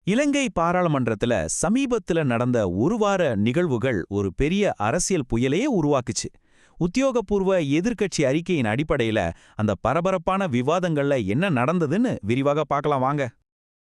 இலங்கை பாராளுமன்றத்துல சமீபத்துல நடந்த ஒரு வார நிகழ்வுகள் ஒரு பெரிய அரசியல் புயலையே உருவாக்குச்சு. உத்தியோகபூர்வ எதிர்க்கட்சி அறிக்கையின் அடிப்படையில அந்த பரபரப்பான விவாதங்கள்ல என்ன நடந்ததுன்னு விரிவாக பார்க்கலாம் வாங்க.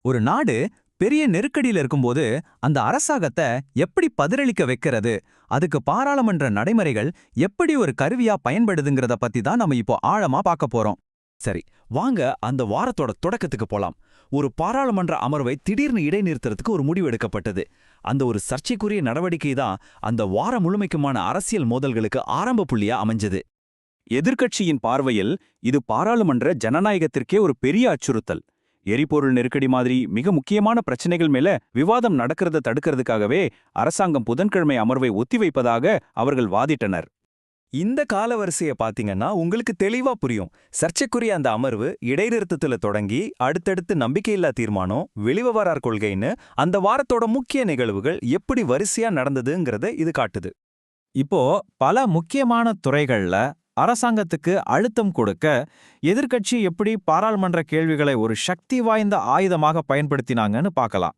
ஒரு நாடு பெரிய நெருக்கடியில இருக்கும்போது அந்த அரசாங்கத்தை எப்படி பதிலளிக்க வைக்கிறது, அதுக்கு பாராளுமன்ற நடைமுறைகள் எப்படி ஒரு கருவியா பயன்படுதுங்கிறத பத்தி தான் நம்ம இப்போ ஆழமா பார்க்க போறோம். சரி, வாங்க அந்த வாரத்தோட தொடக்கத்துக்கு போலாம். ஒரு பாராளுமன்ற அமர்வை திடீர்னு இடைநிறுத்துறதுக்கு ஒரு முடிவு எடுக்கப்பட்டது. அந்த ஒரு சர்ச்சைக்குரிய நடவடிக்கை தான் அந்த வாரம் முழுமைக்குமான அரசியல் மோதல்களுக்கு ஆரம்ப புள்ளியா அமைஞ்சது. எதிர்க்கட்சியின் பார்வையில் இது பாராளுமன்ற ஜனநாயகத்திற்கே ஒரு பெரிய அச்சுறுத்தல். எரிபொருள் நெருக்கடி மாதிரி மிக முக்கியமான பிரச்சனைகள் மேல விவாதம் நடக்கிறத தடுக்கிறதுக்காகவே அரசாங்கம் புதன்கிழமை அமர்வை ஒத்திவைப்பதாக அவர்கள் வாதிட்டனர். இந்த காலவரிசையை பாத்தீங்கன்னா உங்களுக்கு தெளிவா புரியும். சர்ச்சைக்குரிய அந்த அமர்வு இடைநிறுத்தத்துல தொடங்கி அடுத்தடுத்து நம்பிக்கையில்லா தீர்மானம், வெளிவிவகார கொள்கைன்னு அந்த வாரத்தோட முக்கிய நிகழ்வுகள் எப்படி வரிசையா நடந்ததுங்கிறத இது காட்டுது. இப்போ பல முக்கியமான துறைகள்ல அரசாங்கத்துக்கு அழுத்தம் கொடுக்க எதிர்க்கட்சி எப்படி பாராளுமன்ற கேள்விகளை ஒரு சக்தி வாய்ந்த ஆயுதமாக பயன்படுத்தினாங்கன்னு பார்க்கலாம்.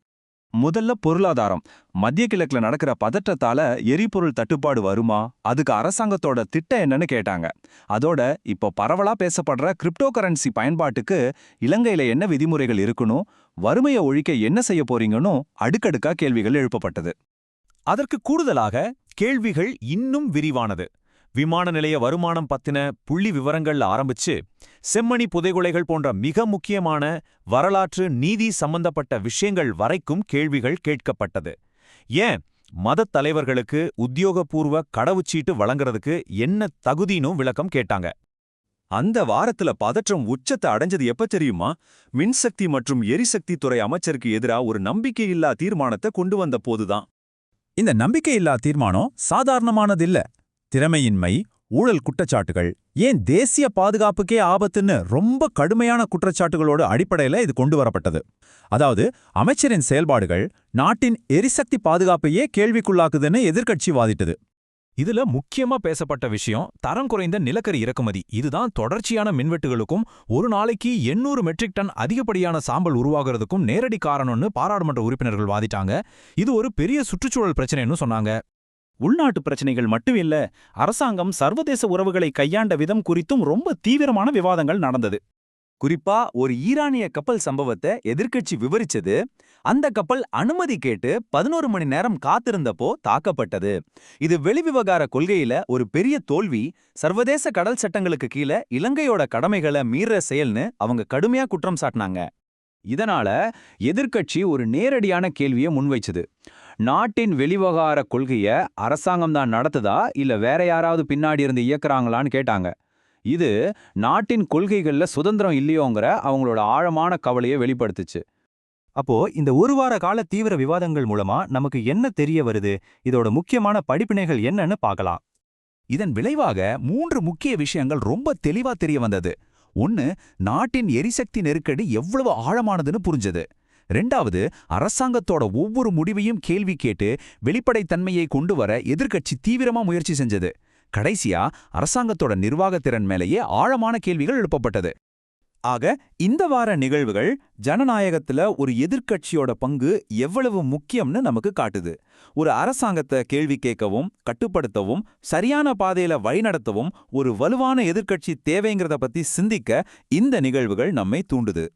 முதல்ல பொருளாதாரம். மத்திய கிழக்குல நடக்கிற பதற்றத்தால எரிபொருள் தட்டுப்பாடு வருமா, அதுக்கு அரசாங்கத்தோட திட்டம் என்னன்னு கேட்டாங்க. அதோட இப்போ பரவலா பேசப்படுற கிரிப்டோ கரன்சி பயன்பாட்டுக்கு இலங்கையில என்ன விதிமுறைகள் இருக்கணும், வறுமையை ஒழிக்க என்ன செய்ய போறீங்கன்னு அடுக்கடுக்கா கேள்விகள் எழுப்பப்பட்டது. அதற்கு கூடுதலாக கேள்விகள் இன்னும் விரிவானது. விமான நிலைய வருமானம் பத்தின புள்ளி விவரங்கள்ல ஆரம்பிச்சு செம்மணி புதைகுலைகள் போன்ற மிக முக்கியமான வரலாற்று நீதி சம்பந்தப்பட்ட விஷயங்கள் வரைக்கும் கேள்விகள் கேட்கப்பட்டது. ஏன் மதத் தலைவர்களுக்கு உத்தியோகபூர்வ கடவுச்சீட்டு வழங்குறதுக்கு என்ன தகுதினும் விளக்கம் கேட்டாங்க. அந்த வாரத்துல பதற்றம் உச்சத்தை அடைஞ்சது எப்ப தெரியுமா? மின்சக்தி மற்றும் எரிசக்தி துறை அமைச்சருக்கு எதிரா ஒரு நம்பிக்கையில்லா தீர்மானத்தை கொண்டு வந்த போதுதான். இந்த நம்பிக்கையில்லா தீர்மானம் சாதாரணமானதில்ல. திறமையின்மை, ஊழல் குற்றச்சாட்டுகள், ஏன் தேசிய பாதுகாப்புக்கே ஆபத்துன்னு ரொம்ப கடுமையான குற்றச்சாட்டுகளோட அடிப்படையில இது கொண்டு வரப்பட்டது. அதாவது அமைச்சரின் செயல்பாடுகள் நாட்டின் எரிசக்தி பாதுகாப்பையே கேள்விக்குள்ளாக்குதுன்னு எதிர்க்கட்சி வாதிட்டது. இதுல முக்கியமா பேசப்பட்ட விஷயம் தரம் குறைந்த நிலக்கரி இறக்குமதி. இதுதான் தொடர்ச்சியான மின்வெட்டுகளுக்கும் ஒரு நாளைக்கு 800 மெட்ரிக் டன் அதிகப்படியான சாம்பல் உருவாகிறதுக்கும் நேரடி காரணம்னு பாராளுமன்ற உறுப்பினர்கள் வாதிட்டாங்க. இது ஒரு பெரிய சுற்றுச்சூழல் பிரச்சனைன்னு சொன்னாங்க. உள்நாட்டு பிரச்சனைகள் மட்டும் இல்ல, அரசாங்கம் சர்வதேச உறவுகளை கையாண்ட விதம் குறித்தும் ரொம்ப தீவிரமான விவாதங்கள் நடந்தது. குறிப்பா ஒரு ஈரானிய கப்பல் சம்பவத்தை எதிர்க்கட்சி விவரிச்சது. அந்த கப்பல் அனுமதி கேட்டு 11 மணி நேரம் காத்திருந்தப்போ தாக்கப்பட்டது. இது வெளிவிவகார கொள்கையில ஒரு பெரிய தோல்வி. சர்வதேச கடல் சட்டங்களுக்கு கீழே இலங்கையோட கடமைகளை மீற செயல்னு அவங்க கடுமையா குற்றம் சாட்டினாங்க. இதனால எதிர்க்கட்சி ஒரு நேரடியான கேள்வியை முன்வைச்சது. நாட்டின் வெளிவகார கொள்கைய அரசாங்கம் தான் நடத்துதா இல்ல வேற யாராவது பின்னாடி இருந்து இயக்குறாங்களான்னு கேட்டாங்க. இது நாட்டின் கொள்கைகள்ல சுதந்திரம் இல்லையோங்கிற அவங்களோட ஆழமான கவலையை வெளிப்படுத்துச்சு. அப்போ இந்த ஒரு வார கால தீவிர விவாதங்கள் மூலமா நமக்கு என்ன தெரிய வருது, இதோட முக்கியமான படிப்பினைகள் என்னன்னு பார்க்கலாம். இதன் விளைவாக 3 முக்கிய விஷயங்கள் ரொம்ப தெளிவா தெரிய வந்தது. ஒன்னு, நாட்டின் எரிசக்தி நெருக்கடி எவ்வளவு ஆழமானதுன்னு புரிஞ்சது. 2வது, அரசாங்கத்தோட ஒவ்வொரு முடிவையும் கேள்வி கேட்டு வெளிப்படைத்தன்மையை கொண்டு வர எதிர்க்கட்சி தீவிரமா முயற்சி செஞ்சது. கடைசியா அரசாங்கத்தோட நிர்வாகத்திறன் மேலேயே ஆழமான கேள்விகள் எழுப்பப்பட்டது. ஆக இந்த வார நிகழ்வுகள் ஜனநாயகத்துல ஒரு எதிர்க்கட்சியோட பங்கு எவ்வளவு முக்கியம்னு நமக்கு காட்டுது. ஒரு அரசாங்கத்தை கேள்வி கேட்கவும், கட்டுப்படுத்தவும், சரியான பாதையில வழிநடத்தவும் ஒரு வலுவான எதிர்க்கட்சி தேவைங்கிறத பத்தி சிந்திக்க இந்த நிகழ்வுகள் நம்மை தூண்டுது.